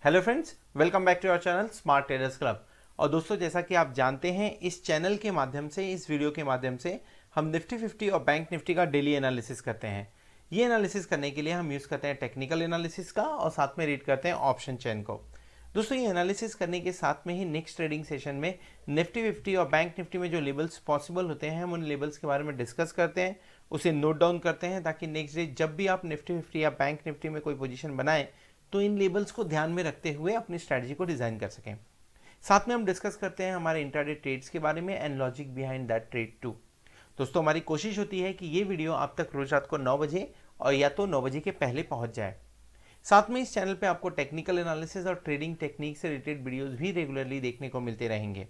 Hello friends, welcome back to our channel smart traders club. और दोस्तों, जैसा कि आप जानते हैं, इस चैनल के माध्यम से, इस वीडियो के माध्यम से हम निफ्टी 50 और बैंक निफ्टी का डेली एनालिसिस करते हैं। ये एनालिसिस करने के लिए हम यूज़ करते हैं टेक्निकल एनालिसिस का और साथ में रीड करते हैं ऑप्शन चेन को। दोस्तों, ये एनालिसिस करने के साथ में ही नेक्स्ट ट्रेडिंग सेशन में निफ्टी 50 और बैंक निफ्टी में जो लेवल्स पॉसिबल होते हैं, हम उन लेवल्स के बारे में डिस्कस करते हैं, उसे नोट डाउन करते हैं, ताकि नेक्स्ट डे जब भी आप निफ्टी 50 या बैंक निफ्टी में कोई पोजीशन बनाएं तो इन लेबल्स को ध्यान में रखते हुए अपनी स्ट्रैटेजी को डिजाइन कर सकें। साथ में हम डिस्कस करते हैं हमारे इंट्राडे ट्रेड्स के बारे में and logic behind that trade too. दोस्तों, हमारी कोशिश होती है कि ये वीडियो आप तक रोज रात को 9 बजे और या तो 9 बजे के पहले पहुंच जाए। साथ में इस चैनल पे आपको टेक्निकल एनालिसिस और ट्रेडिंग टेक्निक से रिलेटेड वीडियोस भी रेगुलरली देखने को मिलते रहेंगे।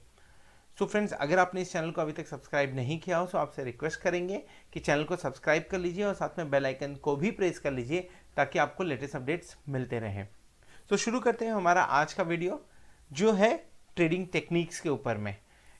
सो फ्रेंड्स, अगर आपने इस चैनल को अभी तक सब्सक्राइब नहीं किया हो तो आपसे रिक्वेस्ट करेंगे कि चैनल को सब्सक्राइब कर लीजिए और साथ में बेल आइकन को भी प्रेस कर लीजिए ताकि आपको लेटेस्ट अपडेट्स मिलते रहें। तो शुरू करते हैं हमारा आज का वीडियो, जो है ट्रेडिंग टेक्निक्स के ऊपर में।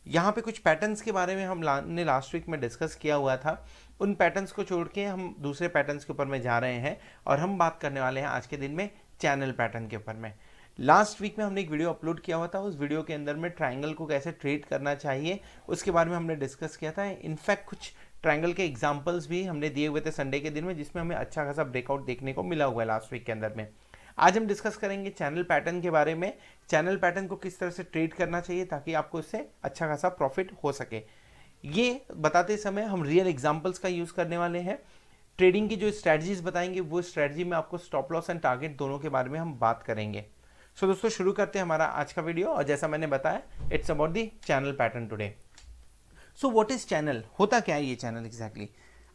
यहाँ पे कुछ पैटर्न्स के बारे में हमने लास्ट वीक में डिस्कस किया हुआ था। उन पैटर्न्स को छोड़ के हम दूसरे पैटर्न्स के ऊपर में जा रहे हैं और हम बात करने वाले हैं आज के दिन में चैनल पैटर्न के ऊपर में। लास्ट वीक में हमने एक वीडियो अपलोड किया हुआ था। उस वीडियो के अंदर में ट्रायंगल को कैसे ट्रेड करना चाहिए उसके बारे में हमने डिस्कस किया था। इनफैक्ट कुछ ट्रायंगल के एग्जांपल्स भी हमने दिए हुए थे संडे के दिन में, जिसमें हमें अच्छा खासा ब्रेकआउट देखने को मिला हुआ है लास्ट वीक के अंदर में। आज हम डिस्कस करेंगे चैनल पैटर्न के बारे में। चैनल पैटर्न को किस तरह से ट्रेड करना चाहिए ताकि आपको इससे अच्छा खासा प्रॉफिट हो सके। ये बताते समय हम रियल एग्जांपल्स का यूज करने वाले हैं। ट्रेडिंग की जो स्ट्रैटेजीज बताएंगे, वो स्ट्रैटेजी में आपको स्टॉप लॉस एंड टारगेट दोनों के बारे में हम बात करेंगे। सो दोस्तों, शुरू करते हैं हमारा आज का वीडियो। और जैसा मैंने बताया, it's about the channel pattern today. So what is channel? होता क्या है ये चैनल एग्जैक्टली?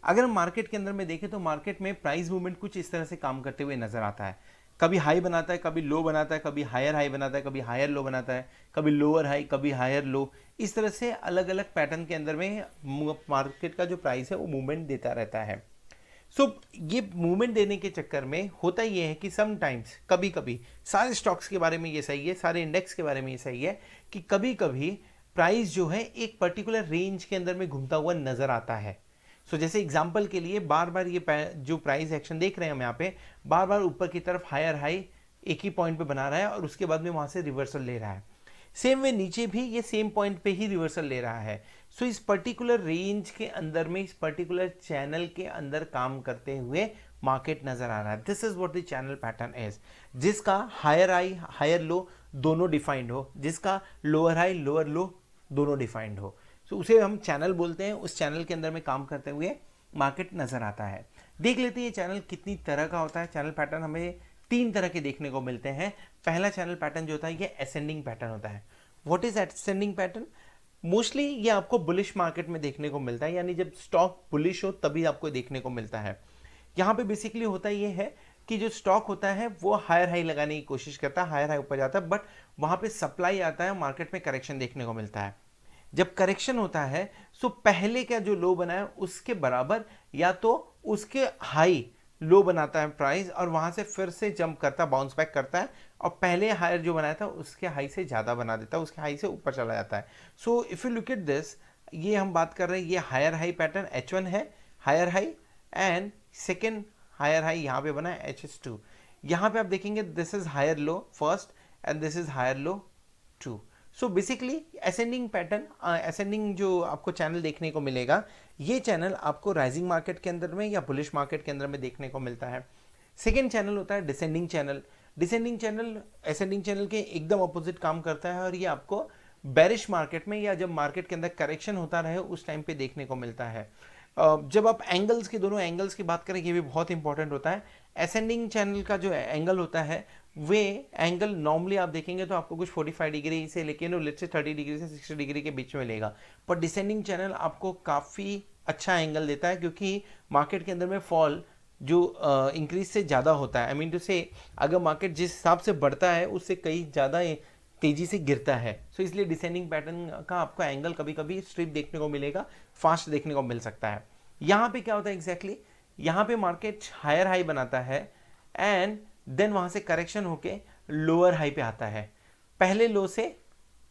अगर हम मार्केट के अंदर में देखें तो मार्केट में प्राइस मूवमेंट कुछ इस तरह से काम करते हुए नजर आता है। कभी हाई बनाता है, कभी लो बनाता है, कभी हायर हाई बनाता है, कभी हायर लो बनाता है, कभी लोअर हाई, कभी हायर लो। इस तरह से अलग अलग पैटर्न के अंदर में मार्केट का जो प्राइस है वो मूवमेंट देता रहता है। ये मूवमेंट देने के चक्कर में होता ये है कि समटाइम्स, कभी कभी, सारे स्टॉक्स के बारे में ये सही है, सारे इंडेक्स के बारे में ये सही है कि कभी कभी प्राइस जो है एक पर्टिकुलर रेंज के अंदर में घूमता हुआ नजर आता है। जैसे एग्जांपल के लिए बार बार ये जो प्राइस एक्शन देख रहे हैं हम यहाँ पे, बार बार ऊपर की तरफ हायर हाई एक ही पॉइंट पे बना रहा है और उसके बाद में वहां से रिवर्सल ले रहा है। सेम वे नीचे भी ये सेम पॉइंट पे ही रिवर्सल ले रहा है। इस पर्टिकुलर रेंज के अंदर में, इस पर्टिकुलर चैनल के अंदर काम करते हुए मार्केट नजर आ रहा है। This is what the channel pattern is, जिसका हायर हाई हायर लो दोनों डिफाइंड हो, जिसका लोअर हाई लोअर लो दोनों डिफाइंड हो। उसे हम चैनल बोलते हैं। उस चैनल के अंदर में काम करते हुए मार्केट नजर आता है। देख लेते हैं ये चैनल कितनी तरह का होता है। चैनल पैटर्न हमें 3 तरह के देखने को मिलते हैं। पहला चैनल पैटर्न जो होता है ये असेंडिंग पैटर्न होता है। What is ascending pattern? Mostly ये आपको बुलिश मार्केट में देखने को मिलता है, यानी जब स्टॉक बुलिश हो तभी आपको देखने को मिलता है। यहाँ पे बेसिकली होता ये है कि जो स्टॉक होता है वो हायर हाई लगाने की कोशिश करता है, हायर हाई ऊपर जाता है, बट वहां पे सप्लाई आता है, मार्केट में करेक्शन देखने को मिलता है। जब करेक्शन होता है तो पहले का जो लो बना है उसके बराबर या तो उसके हाई लो बनाता है प्राइस, और वहां से फिर से जंप करता है, बाउंस बैक करता है और पहले हायर जो बनाया था उसके हाई से ज्यादा बना देता है, उसके हाई से ऊपर चला जाता है। If you look at this, ये हम बात कर रहे हैं, ये हायर हाई पैटर्न H1 है, higher high, and second higher high यहाँ पे बना है HS2। यहाँ पे आप देखेंगे this is higher low first and this is higher low 2। Basically ascending pattern, ascending जो आपको चैनल देखने को मिलेगा, ये चैनल आपको राइजिंग मार्केट के अंदर में या बुलिश मार्केट के अंदर में देखने को मिलता है। सेकेंड चैनल होता है descending channel. Descending channel ascending channel के एकदम अपोजिट काम करता है और ये आपको बेरिश मार्केट में या जब मार्केट के अंदर करेक्शन होता रहे उस टाइम पे देखने को मिलता है। जब आप एंगल्स के, दोनों एंगल्स की बात करें, ये भी बहुत इंपॉर्टेंट होता है। असेंडिंग चैनल का जो एंगल होता है, वे एंगल नॉर्मली आप देखेंगे तो आपको कुछ 45 डिग्री से लेके लेट्स से 30 डिग्री से 60 डिग्री के बीच में लेगा, पर डिसेंडिंग चैनल आपको काफ़ी अच्छा एंगल देता है, क्योंकि मार्केट के अंदर में फॉल जो इंक्रीज से ज़्यादा होता है, आई मीन टू से अगर मार्केट जिस हिसाब से बढ़ता है उससे कई ज़्यादा तेजी से गिरता है। इसलिए डिसेंडिंग पैटर्न का आपको एंगल कभी कभी स्ट्रिप देखने को मिलेगा, फास्ट देखने को मिल सकता है। यहाँ पे क्या होता है एग्जैक्टली, यहाँ पे मार्केट हायर हाई बनाता है एंड देन वहां से करेक्शन होके लोअर हाई पे आता है। पहले लो से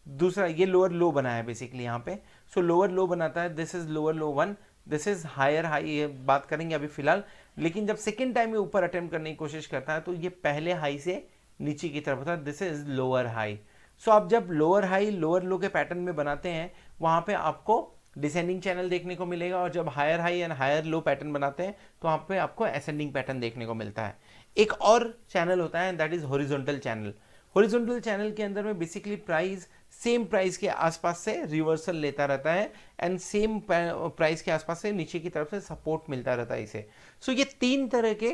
दूसरा, ये लोअर लो बना है बेसिकली यहाँ पे। लोअर लो बनाता है, this is lower low 1, this is higher high, ये बात करेंगे अभी फिलहाल। लेकिन जब सेकेंड टाइम ये ऊपर अटेम्प्ट करने की कोशिश करता है तो ये पहले हाई से नीचे की तरफ होता है, दिस इज लोअर हाई। सो आप जब लोअर हाई लोअर लो के पैटर्न में बनाते हैं वहां पे आपको डिसेंडिंग चैनल देखने को मिलेगा, और जब higher high and higher low pattern बनाते हैं तो वहां पे आपको असेंडिंग पैटर्न देखने को मिलता है। एक और चैनल होता है that is horizontal channel. Horizontal channel के अंदर में बेसिकली प्राइस सेम प्राइस के आसपास से रिवर्सल लेता रहता है एंड सेम प्राइस के आसपास से नीचे की तरफ से सपोर्ट मिलता रहता है इसे। सो ये तीन तरह के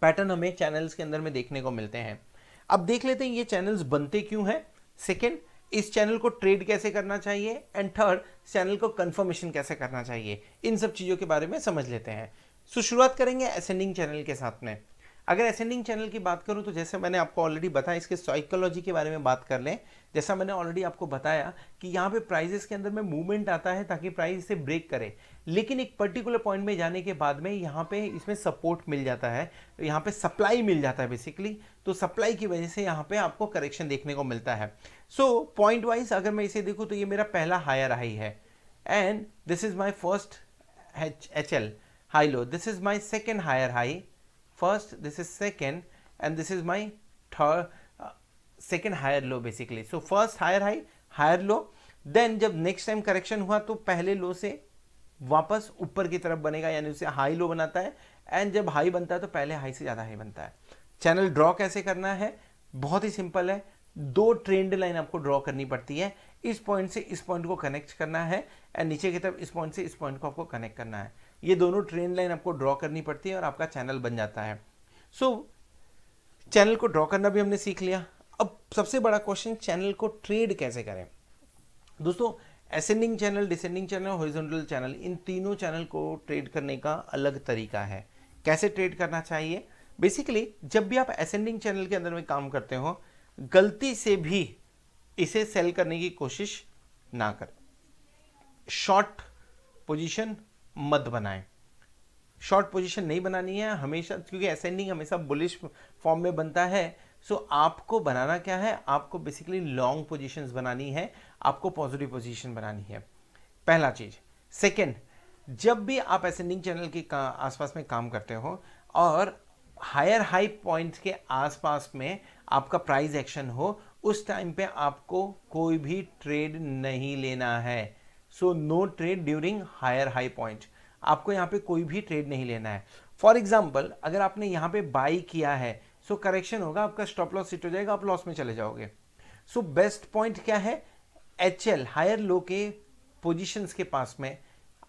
पैटर्न हमें चैनल्स के अंदर में देखने को मिलते हैं। अब देख लेते हैं ये चैनल्स बनते क्यों हैं, सेकेंड इस चैनल को ट्रेड कैसे करना चाहिए, एंड थर्ड चैनल को कंफर्मेशन कैसे करना चाहिए। इन सब चीजों के बारे में समझ लेते हैं। सो शुरुआत करेंगे असेंडिंग चैनल के साथ में। अगर असेंडिंग चैनल की बात करूं तो जैसे मैंने आपको ऑलरेडी बताया, इसके साइकोलॉजी के बारे में बात कर लें। जैसा मैंने ऑलरेडी आपको बताया कि यहाँ पे प्राइजेस के अंदर में मूवमेंट आता है ताकि प्राइस इसे ब्रेक करे, लेकिन एक पर्टिकुलर पॉइंट में जाने के बाद में यहाँ पे इसमें सपोर्ट मिल जाता है, यहाँ पे सप्लाई मिल जाता है बेसिकली। तो सप्लाई की वजह से यहाँ पे आपको करेक्शन देखने को मिलता है। सो पॉइंट वाइज अगर मैं इसे देखूँ तो ये मेरा पहला हायर हाई है and this is my first HL high low, this is my second higher high first, this is second, and this is my third second higher low basically. So first higher high, higher low, then जब next time correction हुआ तो पहले लो से वापस ऊपर की तरफ बनेगा, यानी उसे हाई लो बनाता है, एंड जब हाई बनता है तो पहले हाई से ज़्यादा हाई बनता है। चैनल ड्रॉ कैसे करना है, बहुत ही सिंपल है। दो ट्रेंड लाइन आपको ड्रॉ करनी पड़ती है, इस पॉइंट से इस पॉइंट को कनेक्ट करना है एंड नीचे की तरफ इस पॉइंट से इस पॉइंट को आपको कनेक्ट करना है। ये दोनों ट्रेंड लाइन आपको ड्रॉ करनी पड़ती है और आपका चैनल बन जाता है। सो चैनल को ड्रॉ करना भी हमने सीख लिया। अब सबसे बड़ा क्वेश्चन, चैनल को ट्रेड कैसे करें। दोस्तों ascending channel, descending channel, horizontal channel, इन तीनों चैनल को ट्रेड करने का अलग तरीका है। कैसे ट्रेड करना चाहिए, बेसिकली जब भी आप असेंडिंग चैनल के अंदर में काम करते हो, गलती से भी इसे सेल करने की कोशिश ना करें। शॉर्ट पोजीशन मत बनाएं, शॉर्ट पोजीशन नहीं बनानी है हमेशा, क्योंकि असेंडिंग हमेशा बुलिश फॉर्म में बनता है। सो आपको बनाना क्या है, आपको बेसिकली लॉन्ग पोजीशंस बनानी है, आपको पॉजिटिव पोजीशन बनानी है, पहला चीज। सेकंड, जब भी आप असेंडिंग चैनल के आसपास में काम करते हो और हायर हाई पॉइंट्स के आसपास में आपका प्राइस एक्शन हो, उस टाइम पे आपको कोई भी ट्रेड नहीं लेना है। So no trade during higher high point, आपको यहाँ पे कोई भी ट्रेड नहीं लेना है। फॉर एग्जाम्पल अगर आपने यहाँ पे बाई किया है, सो करेक्शन होगा, आपका स्टॉप लॉस हिट हो जाएगा, आप लॉस में चले जाओगे। सो बेस्ट पॉइंट क्या है, HL हायर लो के पोजीशंस के पास में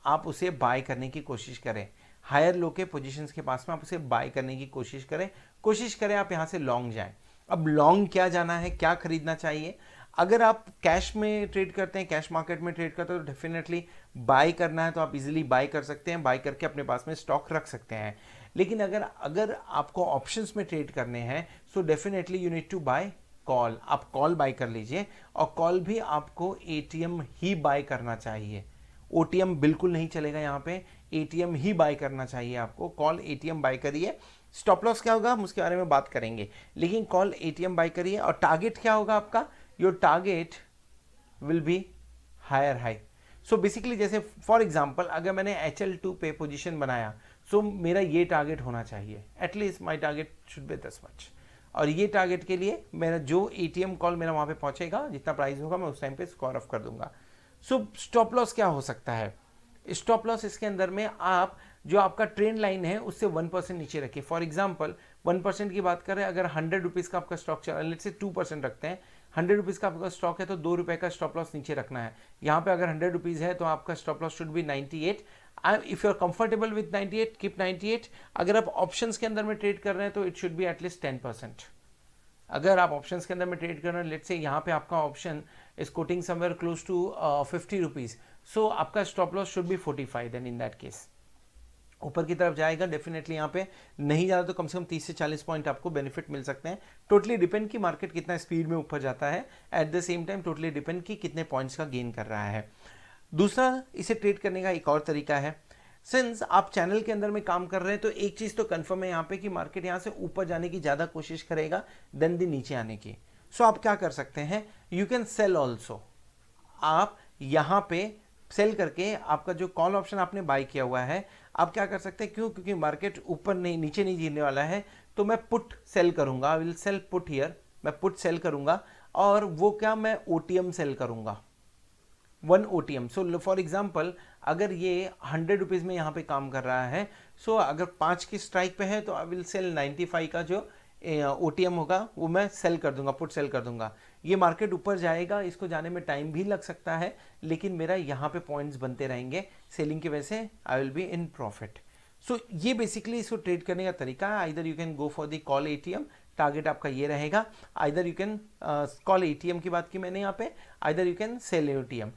आप उसे बाय करने की कोशिश करें। हायर लो के पोजीशंस के पास में आप उसे बाय करने की कोशिश करें आप यहाँ से लॉन्ग जाएं। अब लॉन्ग क्या जाना है, क्या खरीदना चाहिए। अगर आप कैश में ट्रेड करते हैं, कैश मार्केट में ट्रेड करते हैं, तो डेफिनेटली बाय करना है तो आप इजीली बाय कर सकते हैं, बाय करके अपने पास में स्टॉक रख सकते हैं। लेकिन अगर आपको ऑप्शंस में ट्रेड करने हैं, so definitely you need to buy call. आप कॉल बाय कर लीजिए, और कॉल भी आपको ATM ही बाय करना चाहिए। OTM बिल्कुल नहीं चलेगा, यहाँ पे ATM ही बाय करना चाहिए आपको। कॉल ATM बाय करिए, स्टॉप लॉस क्या होगा हम उसके बारे में बात करेंगे, लेकिन कॉल ATM बाय करिए। और टारगेट क्या होगा आपका, your target will be higher high. So basically जैसे फॉर एग्जांपल अगर मैंने HL2 पे पोजीशन बनाया, सो मेरा ये टारगेट होना चाहिए, at least my target should be this much, और ये टारगेट के लिए मेरा जो ATM कॉल मेरा वहां पे पहुंचेगा, जितना प्राइस होगा मैं उस टाइम पे स्कोर ऑफ कर दूंगा। सो स्टॉप लॉस क्या हो सकता है, स्टॉप लॉस इसके अंदर में आप जो आपका ट्रेंड लाइन है उससे 1% नीचे रखिए। फॉर एग्जांपल 1% की बात करें, अगर 100 रुपीज का आपका स्टॉक चला, लेट्स से 2% रखते हैं, 100 रुपीज का आपका स्टॉक है तो 2 रुपए का स्टॉप लॉस नीचे रखना है। यहाँ पे अगर 100 रुपीज है तो आपका stop loss should be 98। If you are comfortable with 98, keep 98। अगर आप ऑप्शंस के अंदर में ट्रेड कर रहे हैं तो इट शुड बी एटलीस्ट 10%। अगर आप ऑप्शंस के अंदर में ट्रेड कर रहे हैं, लेट्स से यहाँ पे आपका option is quoting somewhere close to 50 rupees, so आपका stop loss should be 45। Then in that case ऊपर की तरफ जाएगा, डेफिनेटली यहाँ पे नहीं जाता तो कम से कम 30 से 40 पॉइंट आपको बेनिफिट मिल सकते हैं। टोटली डिपेंड की मार्केट कितना स्पीड में ऊपर जाता है, at the same time totally depend की कितने पॉइंट्स का गेन कर रहा है। दूसरा इसे ट्रेड करने का एक और तरीका है, सिंस आप चैनल के अंदर में काम कर रहे हैं तो एक चीज तो कंफर्म है यहाँ पे कि मार्केट यहाँ से ऊपर जाने की ज्यादा कोशिश करेगा देन दी नीचे आने की। सो आप क्या कर सकते हैं, यू कैन सेल ऑल्सो। आप यहाँ पे सेल करके आपका जो कॉल ऑप्शन आपने बाय किया हुआ है, आप क्या कर सकते हैं, क्योंकि मार्केट ऊपर नहीं नीचे नहीं गिरने वाला है, तो मैं पुट सेल करूंगा, I will sell put here, मैं पुट सेल करूंगा और वो क्या, मैं ओटीएम सेल करूंगा, 1 ओटीएम। सो फॉर एग्जाम्पल अगर ये 100 रुपीज़ में यहाँ पे काम कर रहा है, सो अगर 5 की स्ट्राइक पे है तो आई विल सेल 95 का जो ओटीएम होगा वो मैं सेल कर दूंगा, पुट सेल कर दूंगा। ये मार्केट ऊपर जाएगा, इसको जाने में टाइम भी लग सकता है, लेकिन मेरा यहाँ पे पॉइंट्स बनते रहेंगे सेलिंग की वजह से, I will be in profit. So ये बेसिकली इसको ट्रेड करने का तरीका है। Either you can go for the call ATM, target आपका ये रहेगा, either you can call ATM की बात की मैंने यहाँ पे, either you can sell ATM.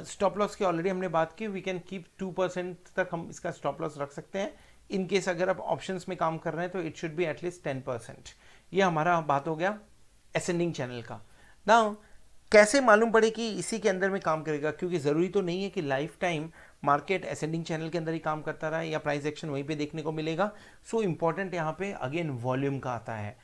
Stop loss की ऑलरेडी हमने बात की, वी कैन कीप 2% तक हम इसका स्टॉप लॉस रख सकते हैं। इन केस अगर आप ऑप्शंस में काम कर रहे हैं तो इट शुड बी एटलीस्ट 10%। ये हमारा बात हो गया असेंडिंग चैनल का। नाउ कैसे मालूम पड़े कि इसी के अंदर में काम करेगा, क्योंकि ज़रूरी तो नहीं है कि life time market ascending channel के अंदर ही काम करता रहा या प्राइस एक्शन वहीं पे देखने को मिलेगा। सो इम्पॉर्टेंट यहाँ पे अगेन वॉल्यूम का आता है।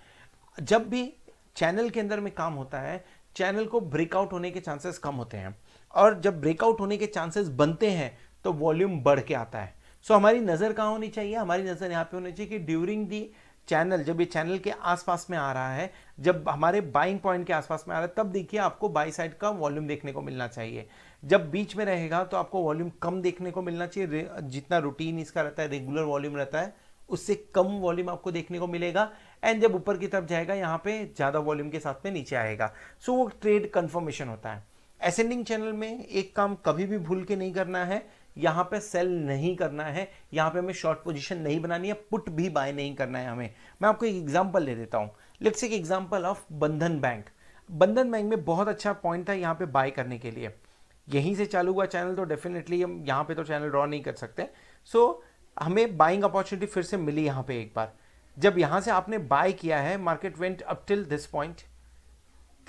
जब भी चैनल के अंदर में काम होता है, चैनल को ब्रेकआउट होने के चांसेस कम होते हैं, और जब ब्रेकआउट होने के चांसेस बनते हैं तो वॉल्यूम बढ़ के आता है। सो हमारी नज़र कहाँ होनी चाहिए, हमारी नज़र यहाँ पे होनी चाहिए कि ड्यूरिंग दी चैनल, जब ये चैनल के आसपास में आ रहा है, जब हमारे बाइंग पॉइंट के आसपास में आ रहा है, तब देखिए आपको बाई साइड का वॉल्यूम देखने को मिलना चाहिए। जब बीच में रहेगा तो आपको वॉल्यूम कम देखने को मिलना चाहिए, जितना रूटीन इसका रहता है, रेगुलर वॉल्यूम रहता है, उससे कम वॉल्यूम आपको देखने को मिलेगा। एंड जब ऊपर की तरफ जाएगा यहाँ पे ज़्यादा वॉल्यूम के साथ में नीचे आएगा। सो वो ट्रेड कंफर्मेशन होता है। असेंडिंग चैनल में एक काम कभी भी भूल के नहीं करना है, यहाँ पे सेल नहीं करना है, यहाँ पे हमें शॉर्ट पोजीशन नहीं बनानी है, पुट भी बाय नहीं करना है हमें। मैं आपको एक एग्जांपल दे देता हूँ। लेट्स टेक एग्जांपल ऑफ बंधन बैंक। बंधन बैंक में बहुत अच्छा पॉइंट था यहाँ पे बाय करने के लिए। यहीं से चालू हुआ चैनल, तो डेफिनेटली हम यहाँ पे तो चैनल ड्रॉ नहीं कर सकते। सो हमें बाइंग अपॉर्चुनिटी फिर से मिली यहाँ पे एक बार। जब यहाँ से आपने बाय किया है, market went up till this point,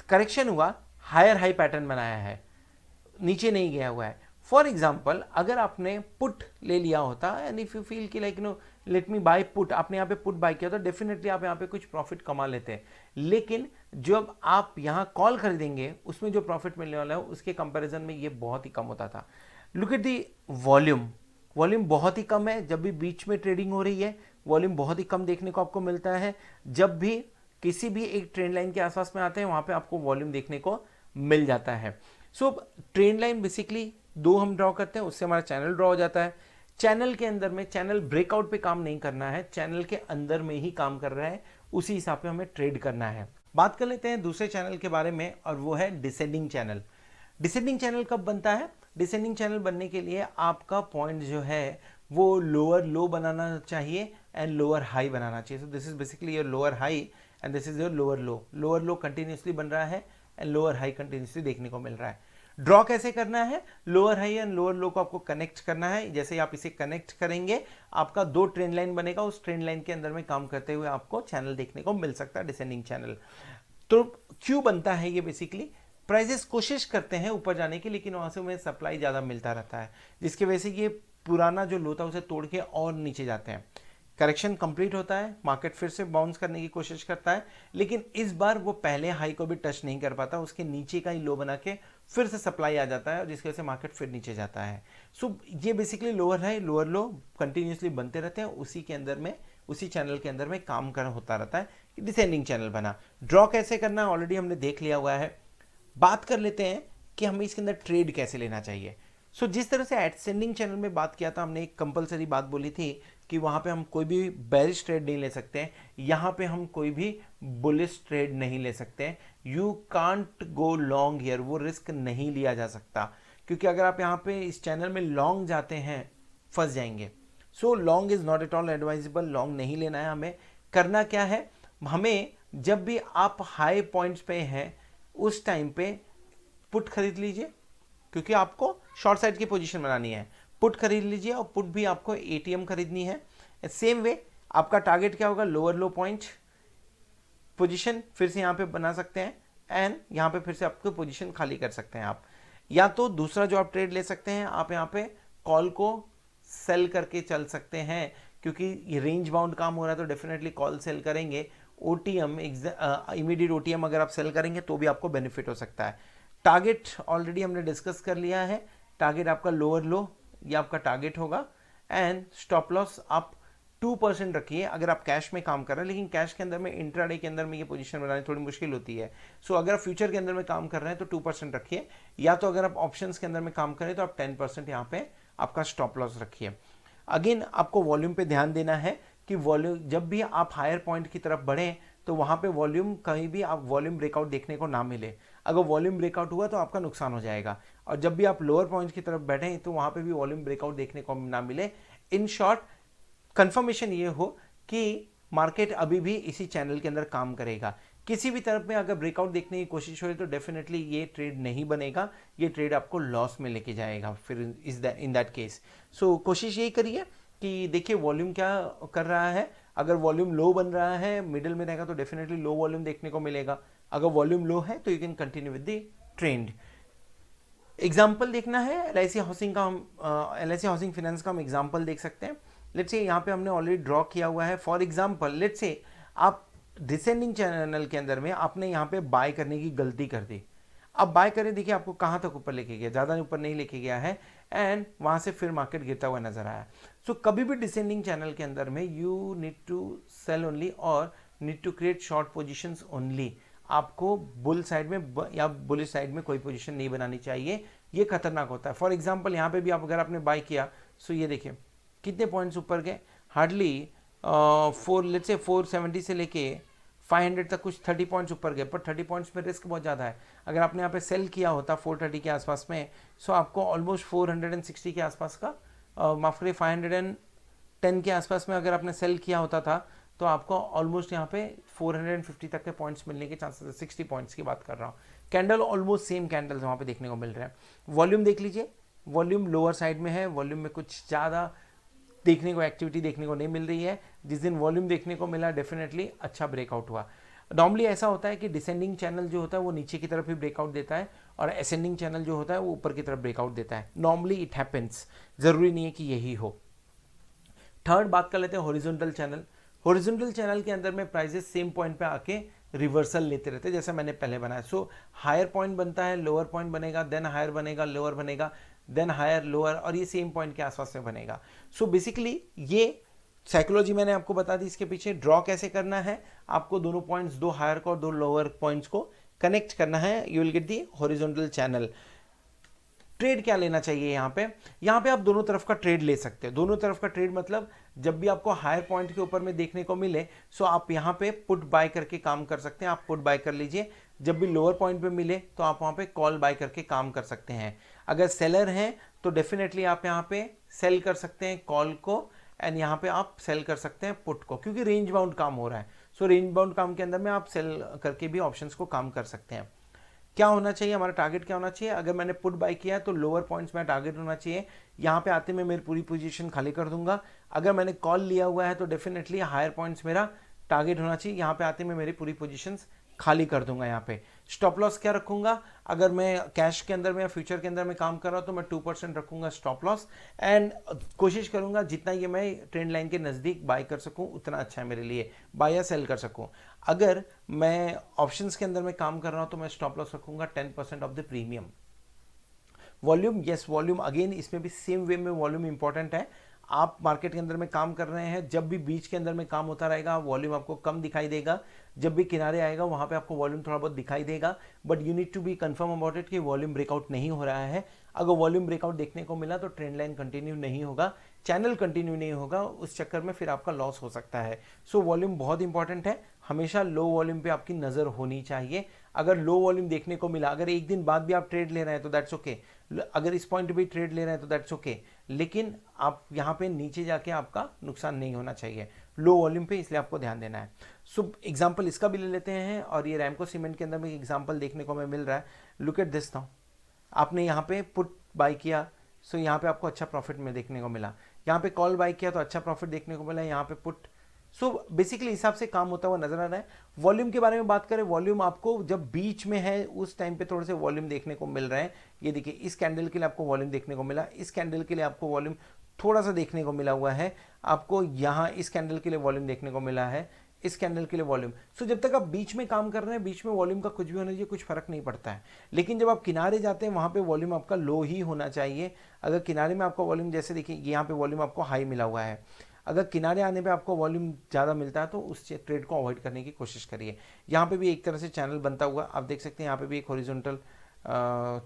correction हुआ, हायर हाई पैटर्न बनाया है, नीचे नहीं गया हुआ है। फॉर एग्जाम्पल अगर आपने पुट ले लिया होता, एंड इफ यू फील कि like no let me buy put, आपने यहाँ पे पुट बाय किया तो डेफिनेटली आप यहाँ पे कुछ प्रॉफिट कमा लेते हैं। लेकिन जब आप यहाँ कॉल खरीदेंगे, उसमें जो प्रॉफिट मिलने वाला है उसके कंपैरिजन में ये बहुत ही कम होता था। Look at the volume, volume बहुत ही कम है। जब भी बीच में ट्रेडिंग हो रही है, वॉल्यूम बहुत ही कम देखने को आपको मिलता है। जब भी किसी भी एक ट्रेंड लाइन के आसपास में आते हैं, वहां पे आपको वॉल्यूम देखने को मिल जाता है। सो ट्रेंड लाइन बेसिकली दो हम ड्रॉ करते हैं, उससे हमारा चैनल ड्रॉ हो जाता है। चैनल के अंदर में चैनल ब्रेकआउट पे काम नहीं करना है, चैनल के अंदर में ही काम कर रहा है, उसी हिसाब से हमें ट्रेड करना है। बात कर लेते हैं दूसरे चैनल के बारे में, और वो है डिसेंडिंग चैनल। डिसेंडिंग चैनल कब बनता है? डिसेंडिंग चैनल बनने के लिए आपका पॉइंट जो है वो लोअर लो बनाना चाहिए एंड लोअर हाई बनाना चाहिए। So this is basically your lower high and this is your lower low. Lower low continuously बन रहा है एंड लोअर हाई कंटिन्यूसली देखने को मिल रहा है। ड्रॉ कैसे करना है? लोअर हाई एंड लोअर लो को आपको कनेक्ट करना है। जैसे ही आप इसे कनेक्ट करेंगे, आपका दो ट्रेंड लाइन बनेगा, उस ट्रेंड लाइन के अंदर में काम करते हुए आपको चैनल देखने को मिल सकता है, डिसेंडिंग चैनल। तो क्यों बनता है ये? बेसिकली प्राइजेस कोशिश करते हैं ऊपर जाने की, लेकिन वहां से उन्हें सप्लाई ज़्यादा मिलता रहता है, जिसकी वजह से ये पुराना जो लो था उसे तोड़ के और नीचे जाते हैं। करेक्शन कंप्लीट होता है, मार्केट फिर से बाउंस करने की कोशिश करता है, लेकिन इस बार वो पहले हाई को भी टच नहीं कर पाता, उसके नीचे का ही लो बना के फिर से सप्लाई आ जाता है, और जिसकी वजह से मार्केट फिर नीचे जाता है। सो ये बेसिकली लोअर हाई लोअर लो कंटिन्यूसली बनते रहते हैं, उसी के अंदर में, उसी चैनल के अंदर में काम कर होता रहता है। डिसेंडिंग चैनल बना। ड्रॉ कैसे करना है ऑलरेडी हमने देख लिया हुआ है। बात कर लेते हैं कि हमें इसके अंदर ट्रेड कैसे लेना चाहिए। सो जिस तरह से एडसेंडिंग चैनल में बात किया था, हमने एक कंपलसरी बात बोली थी कि वहां पे हम कोई भी बेरिश ट्रेड नहीं ले सकते हैं, यहाँ पे हम कोई भी बुलिश ट्रेड नहीं ले सकते हैं। You can't go long here, वो रिस्क नहीं लिया जा सकता, क्योंकि अगर आप यहाँ पे इस चैनल में लॉन्ग जाते हैं फंस जाएंगे। So long is not at all advisable, long नहीं लेना है। हमें करना क्या है? हमें जब भी आप हाई पॉइंट्स पे हैं उस टाइम पे पुट खरीद लीजिए, क्योंकि आपको शॉर्ट साइड की पोजीशन बनानी है। पुट खरीद लीजिए, और पुट भी आपको एटीएम खरीदनी है। सेम वे आपका टारगेट क्या होगा? लोअर लो पॉइंट पोजीशन फिर से यहाँ पे बना सकते हैं, एंड यहाँ पे फिर से आपको पोजीशन खाली कर सकते हैं आप। या तो दूसरा जो आप ट्रेड ले सकते हैं, आप यहाँ पे कॉल को सेल करके चल सकते हैं, क्योंकि ये रेंज बाउंड काम हो रहा है तो डेफिनेटली कॉल सेल करेंगे। ओटीएम इमीडिएट ओटीएम अगर आप सेल करेंगे तो भी आपको बेनिफिट हो सकता है। टारगेट ऑलरेडी हमने डिस्कस कर लिया है, टारगेट आपका लोअर लो, ये आपका टारगेट होगा, एंड स्टॉप लॉस आप 2% रखिए अगर आप कैश में काम कर रहे हैं, लेकिन कैश के अंदर में इंट्राडे के अंदर में ये पोजीशन बनानी थोड़ी मुश्किल होती है। सो अगर आप फ्यूचर के अंदर में काम कर रहे हैं तो 2% रखिए, या तो अगर आप ऑप्शंस के अंदर में काम करें तो आप 10% यहाँ पे आपका स्टॉप लॉस रखिए। अगेन आपको वॉल्यूम पे ध्यान देना है कि वॉल्यूम जब भी आप हायर पॉइंट की तरफ बढ़ें तो वहाँ पे वॉल्यूम कहीं भी आप वॉल्यूम ब्रेकआउट देखने को ना मिले। अगर वॉल्यूम ब्रेकआउट हुआ तो आपका नुकसान हो जाएगा, और जब भी आप लोअर पॉइंट की तरफ बैठें तो वहाँ पे भी वॉल्यूम ब्रेकआउट देखने को ना मिले। इन शॉर्ट कंफर्मेशन ये हो कि मार्केट अभी भी इसी चैनल के अंदर काम करेगा। किसी भी तरफ में अगर ब्रेकआउट देखने की कोशिश हो रही तो डेफिनेटली ये ट्रेड नहीं बनेगा, ये ट्रेड आपको लॉस में लेके जाएगा फिर इन दैट केस। सो कोशिश यही करिए कि देखिए वॉल्यूम क्या कर रहा है। अगर वॉल्यूम लो बन रहा है, मिडिल में रहेगा तो डेफिनेटली लो वॉल्यूम देखने को मिलेगा। अगर वॉल्यूम लो है तो you can continue with the trend. Example देखना है एलआईसी हाउसिंग का, हम एलआईसी हाउसिंग फाइनेंस का हम एग्जाम्पल देख सकते हैं। लेट्स से यहाँ पे हमने ऑलरेडी ड्रॉ किया हुआ है। फॉर एग्जाम्पल लेट्स से आप डिसेंडिंग चैनल के अंदर में आपने यहाँ पे बाय करने की गलती कर दी। अब बाय करें, देखिए आपको कहाँ तक ऊपर लेके गया, ज़्यादा ऊपर नहीं लेके गया है, एंड वहाँ से फिर मार्केट गिरता हुआ नजर आया। सो कभी भी डिसेंडिंग चैनल के अंदर में you need to sell only और need to create short positions only. आपको बुल साइड में या बुलिश साइड में कोई पोजीशन नहीं बनानी चाहिए, ये खतरनाक होता है। फॉर एग्जांपल यहाँ पे भी आप अगर आपने बाय किया, सो ये देखिए कितने पॉइंट्स ऊपर गए, हार्डली 470 से लेके 500 तक कुछ 30 पॉइंट्स ऊपर गए, पर 30 पॉइंट्स में रिस्क बहुत ज़्यादा है। अगर आपने यहाँ पे सेल किया होता 430 के आसपास में, सो आपको ऑलमोस्ट 460 के आसपास का, माफ करिए 510 के आसपास में अगर आपने सेल किया होता था तो आपको ऑलमोस्ट यहाँ पे 450 तक के पॉइंट्स मिलने के चांसेस है। 60 पॉइंट्स की बात कर रहा हूँ। कैंडल ऑलमोस्ट सेम कैंडल्स वहाँ पे देखने को मिल रहे हैं। वॉल्यूम देख लीजिए, वॉल्यूम लोअर साइड में है, वॉल्यूम में कुछ ज़्यादा देखने को एक्टिविटी देखने को नहीं मिल रही है। जिस दिन वॉल्यूम देखने को मिला डेफिनेटली अच्छा ब्रेकआउट हुआ। नॉर्मली ऐसा होता है कि डिसेंडिंग चैनल जो होता है वो नीचे की तरफ ही ब्रेकआउट देता है, और असेंडिंग चैनल जो होता है वो ऊपर की तरफ ब्रेकआउट देता है। नॉर्मली इट हैपेंस, जरूरी नहीं है कि यही हो। थर्ड बात कर लेते हैं हॉरिजॉन्टल चैनल। हॉरिजॉन्टल चैनल के अंदर में प्राइजेस सेम पॉइंट पे आके रिवर्सल लेते रहते हैं, जैसे मैंने पहले बनाया। सो हायर पॉइंट बनता है, लोअर पॉइंट बनेगा, देन हायर बनेगा, लोअर बनेगा, देन हायर लोअर, और ये सेम पॉइंट के आसपास में बनेगा। सो बेसिकली ये साइकोलॉजी मैंने आपको बता दी। इसके पीछे ड्रॉ कैसे करना है, आपको दोनों पॉइंट्स, दो हायर को और दो लोअर पॉइंट्स को कनेक्ट करना है, you will get the horizontal channel. Trade क्या लेना चाहिए यहाँ पे आप दोनों तरफ का ट्रेड ले सकते हैं। दोनों तरफ का ट्रेड मतलब जब भी आपको हायर पॉइंट के ऊपर में देखने को मिले, सो आप यहाँ पे पुट बाय करके काम कर सकते हैं। आप पुट बाय कर लीजिए। जब भी लोअर पॉइंट पे मिले तो आप वहाँ पे कॉल बाय करके काम कर सकते हैं। अगर सेलर हैं तो डेफिनेटली आप यहाँ पे सेल कर सकते हैं कॉल को, एंड यहाँ पे आप सेल कर सकते हैं पुट को, क्योंकि रेंज बाउंड काम हो रहा है। सो रेंज बाउंड काम के अंदर में आप सेल करके भी ऑप्शंस को काम कर सकते हैं। क्या होना चाहिए, हमारा टारगेट क्या होना चाहिए। अगर मैंने पुट बाय किया तो लोअर पॉइंट्स में टारगेट होना चाहिए। यहाँ पे आते मैं मेरी पूरी पोजीशन खाली कर दूंगा। अगर मैंने कॉल लिया हुआ है तो डेफिनेटली हायर पॉइंट्स मेरा टारगेट होना चाहिए। यहाँ पे आते मैं मेरी पूरी पोजीशंस खाली कर दूंगा। यहाँ पे स्टॉप लॉस क्या रखूंगा, अगर मैं कैश के अंदर में या फ्यूचर के अंदर में काम कर रहा हूँ तो मैं 2% रखूंगा स्टॉप लॉस, एंड कोशिश करूंगा जितना ये मैं ट्रेंड लाइन के नज़दीक बाय कर सकूं उतना अच्छा है मेरे लिए, बाय या सेल कर सकूं। अगर मैं ऑप्शंस के अंदर में काम कर रहा हूं तो मैं स्टॉप लॉस रखूंगा 10% of the premium. Volume, yes volume, again इसमें भी सेम वे में वॉल्यूम इंपॉर्टेंट है। आप मार्केट के अंदर में काम कर रहे हैं, जब भी बीच के अंदर में काम होता रहेगा वॉल्यूम आपको कम दिखाई देगा। जब भी किनारे आएगा वहां पे आपको वॉल्यूम थोड़ा बहुत दिखाई देगा, but you need to be confirm about it कि वॉल्यूम ब्रेकआउट नहीं हो रहा है। अगर वॉल्यूम ब्रेकआउट देखने को मिला तो ट्रेंड लाइन कंटिन्यू नहीं होगा, चैनल कंटिन्यू नहीं होगा, उस चक्कर में फिर आपका लॉस हो सकता है। सो वॉल्यूम बहुत इंपॉर्टेंट है, हमेशा लो वॉल्यूम पे आपकी नज़र होनी चाहिए। अगर लो वॉल्यूम देखने को मिला, अगर एक दिन बाद भी आप ट्रेड ले रहे हैं तो दैट्स ओके, अगर इस पॉइंट भी ट्रेड ले रहे हैं तो दैट्स ओके, लेकिन आप यहाँ पे नीचे जाके आपका नुकसान नहीं होना चाहिए लो वॉल्यूम पे, इसलिए आपको ध्यान देना है। सो एग्जांपल इसका भी ले लेते हैं, और ये रैमको सीमेंट के अंदर में एग्जांपल देखने को हमें मिल रहा है। लुक एट दिस नाउ, आपने यहाँ पे पुट बाय किया, सो यहाँ पे आपको अच्छा प्रॉफिट में देखने को मिला। यहाँ पे कॉल बाय किया तो अच्छा प्रॉफिट देखने को मिला, यहाँ पे पुट। सो बेसिकली हिसाब से काम होता हुआ नजर आ रहा है। वॉल्यूम के बारे में बात करें, वॉल्यूम आपको जब बीच में है उस टाइम पे थोड़े से वॉल्यूम देखने को मिल रहे हैं। ये देखिए इस कैंडल के लिए आपको वॉल्यूम देखने को मिला, इस कैंडल के लिए आपको वॉल्यूम थोड़ा सा देखने को मिला हुआ है, आपको यहाँ इस कैंडल के लिए वॉल्यूम देखने को मिला है, इस कैंडल के लिए वॉल्यूम। सो जब तक आप बीच में काम कर रहे हैं, बीच में वॉल्यूम का कुछ भी होना चाहिए, कुछ फर्क नहीं पड़ता है। लेकिन जब आप किनारे जाते हैं वहां पे वॉल्यूम आपका लो ही होना चाहिए। अगर किनारे में आपका वॉल्यूम, जैसे देखिए यहाँ पे वॉल्यूम आपको हाई मिला हुआ है, अगर किनारे आने पे आपको वॉल्यूम ज़्यादा मिलता है तो उस ट्रेड को अवॉइड करने की कोशिश करिए। यहाँ पे भी एक तरह से चैनल बनता हुआ आप देख सकते हैं, यहाँ पे भी एक हॉरिजॉन्टल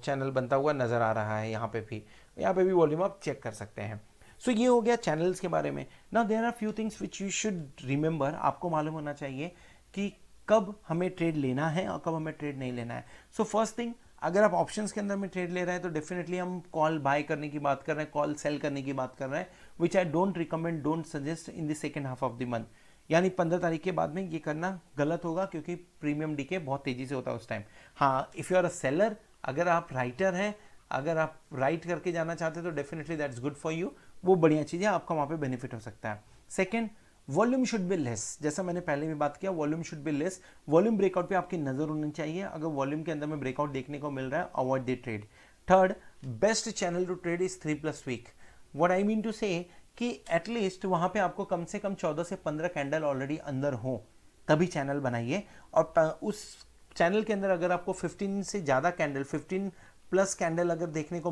चैनल बनता हुआ नज़र आ रहा है। यहाँ पे भी वॉल्यूम आप चेक कर सकते हैं। सो ये हो गया चैनल्स के बारे में। Now there are few things which you should remember, आपको मालूम होना चाहिए कि कब हमें ट्रेड लेना है और कब हमें ट्रेड नहीं लेना है। सो फर्स्ट थिंग, अगर आप ऑप्शंस के अंदर में ट्रेड ले रहे हैं तो डेफिनेटली हम कॉल बाय करने की बात कर रहे हैं, कॉल सेल करने की बात कर रहे हैं, which I don't recommend, don't suggest in the second half of the month. यानी 15 तारीख के बाद में ये करना गलत होगा, क्योंकि प्रीमियम डीके बहुत तेजी से होता है उस टाइम। हाँ, if you are a seller, अगर आप राइटर हैं, अगर आप राइट करके जाना चाहते हैं तो definitely that's good for you, वो बढ़िया चीज़ है, आपका वहाँ पे बेनिफिट हो सकता है। Second, volume should be less, जैसा मैंने पहले भी बात किया, volume should be less. Volume breakout पे आपकी नजर होनी चाहिए, अगर वॉल्यूम के अंदर में ब्रेकआउट देखने को मिल रहा है, avoid the trade. Third, best channel to trade is 3+ week. What I mean to say कि एटलीस्ट वहां पे आपको कम से कम 14 से 15 कैंडल ऑलरेडी अंदर हो, तभी चैनल बनाइए। और उस चैनल के अंदर अगर आपको 15 से ज़्यादा कैंडल, 15+ कैंडल अगर देखने को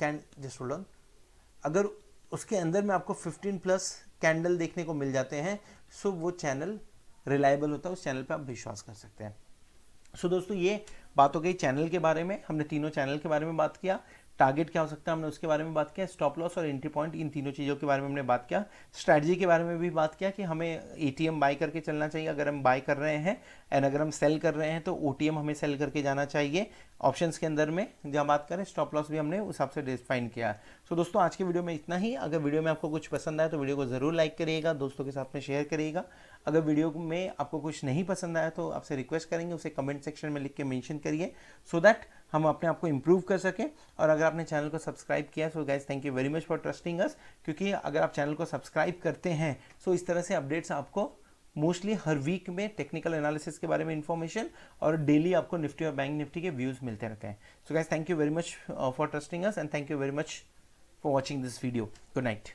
जस्ट होल्ड ऑन, अगर उसके अंदर में आपको 15+ कैंडल देखने को मिल जाते हैं, सो वो चैनल रिलायबल होता है, उस चैनल पे आप विश्वास कर सकते हैं। सो दोस्तों, ये बात हो गई चैनल के बारे में। हमने तीनों चैनल के बारे में बात किया, टारगेट क्या हो सकता है हमने उसके बारे में बात किया, स्टॉप लॉस और एंट्री पॉइंट, इन तीनों चीज़ों के बारे में हमने बात किया। स्ट्रैटेजी के बारे में भी बात किया कि हमें एटीएम बाय करके चलना चाहिए अगर हम बाय कर रहे हैं, एंड अगर हम सेल कर रहे हैं तो ओटीएम हमें सेल करके जाना चाहिए। ऑप्शंस के अंदर में जब बात करें, स्टॉप लॉस भी हमने उस हिसाब से डिफाइन किया। सो दोस्तों, आज की वीडियो में इतना ही। अगर वीडियो में आपको कुछ पसंद आया तो वीडियो को ज़रूर लाइक करिएगा, दोस्तों के साथ में शेयर करिएगा। अगर वीडियो में आपको कुछ नहीं पसंद आया तो आपसे रिक्वेस्ट करेंगे उसे कमेंट सेक्शन में लिख के मेंशन करिए, सो दैट हम अपने आप को इम्प्रूव कर सकें। और अगर आपने चैनल को सब्सक्राइब किया, so guys thank you very much for trusting us, क्योंकि अगर आप चैनल को सब्सक्राइब करते हैं सो इस तरह से अपडेट्स आपको मोस्टली हर वीक में टेक्निकल एनालिसिस के बारे में इंफॉर्मेशन और डेली आपको निफ्टी और बैंक निफ्टी के व्यूज मिलते रहते हैं। सो guys thank you very much for trusting us, and thank you very much for watching this video. Good night.